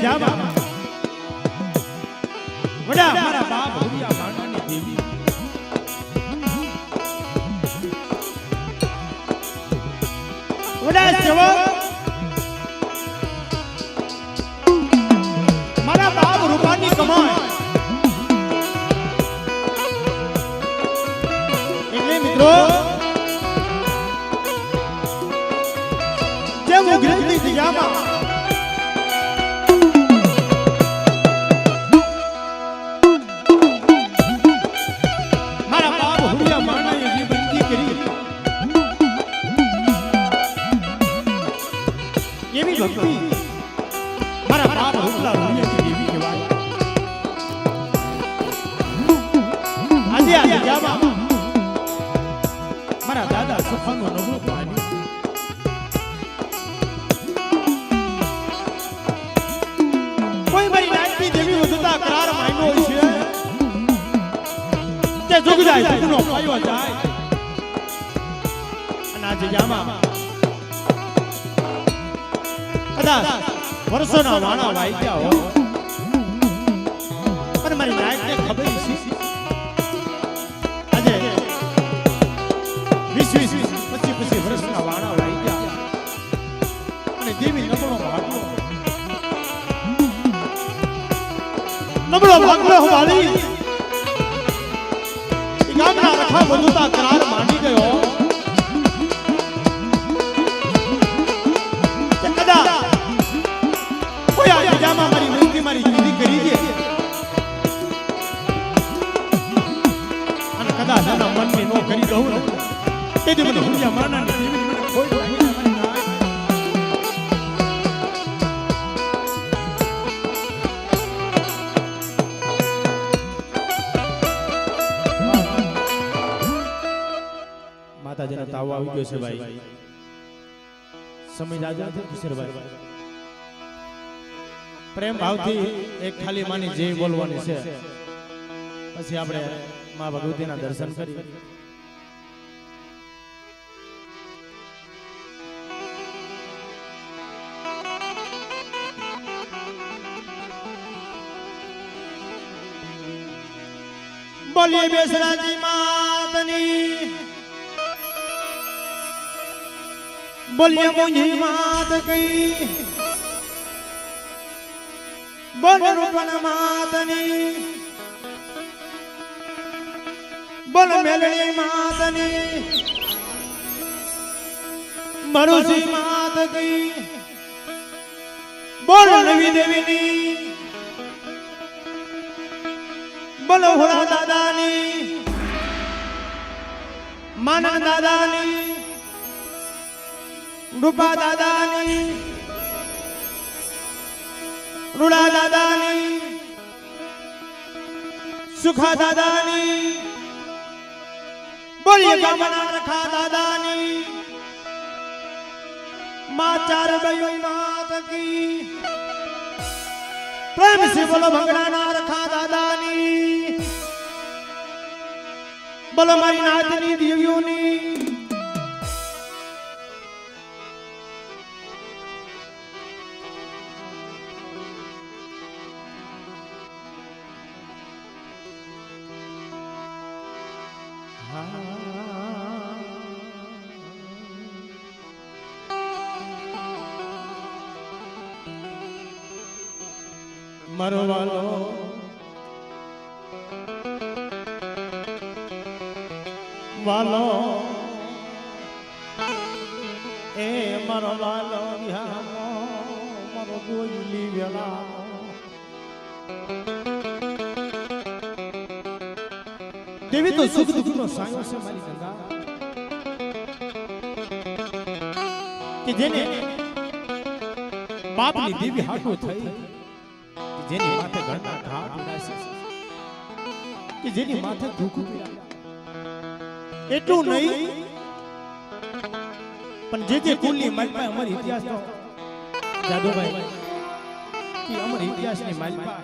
જાવા વડા મારા બાપ હોરિયા માણાની દેવી વડા સેવક મારા બાપ રૂપાની કમાય એટલે મિત્રો જેમ ઉઘરેલી દિયામાં એવી ભક્તિ મારા બાપ હુકલા રૂપિયાની દેવી કહેવાય આજે આ જગ્યામાં મારા દાદા સુખાનો નગરો પાણી કોઈ મારી નાટની દેવી વધતા કરાર માંગ્યો છે તે જુગ જાય જુગનો પાયો જાય અને આ જગ્યામાં વર્ષોના વાણા વાઈ ગયા હો પણ મારી નાયકને ખબર છે આજે 20-25 વર્ષના વાણા વાઈ ગયા અને દેવી નબળો ભાગલો વાળી ગામના રખા બંધુતા કરાર માંડી ગયો મારી વિનંતી મારી જીદી કરી છે અને કદાચ આના મનની નો કરી દઉં ને તેથી મને હુરિયા માનાની દેવી મને કોઈ લાગી ના માતાજીનો તાવ આવી ગયો છે ભાઈ સમય જાજો છે કિશોરભાઈ પ્રેમ ભાવથી એક ખાલી માની જય બોલવાની છે પછી આપણે માં ભગવતીના દર્શન કરીએ બોલીએ બેસરાજી માતની બોલીએ મોંઘી માત કઈ બોલ રૂપન માતની બોલ મેલણી માતની મરુસી માત ગઈ બોલ નવી દેવીની બોલ હોળા દાદાની માનન દાદાની રૂપા દાદાની રૂડા દાદાની સુખા દાદાની બોલીએ ગામના રખા દાદાની માં ચાર બયો માત કી પ્રેમ से બોલો ભંગડાના રખા દાદાની બોલો મારી નાતની દેવીઓની મારો વાલો વાલો એ મારો વાલો મારો ગોયલી વેલા દેવી તો સુખ દુઃખનો સાયો છે મારી ગંગા કે જેને બાપની દેવી હાટો થઈ જેની માથે ઘરના ઘા પીડાશે કે જેની માથે દુઃખ એટલું નહીં પણ જે કુલની માલપા અમારી ઇતિહાસ તો જાદુભાઈ કે અમારી ઇતિહાસની માલપા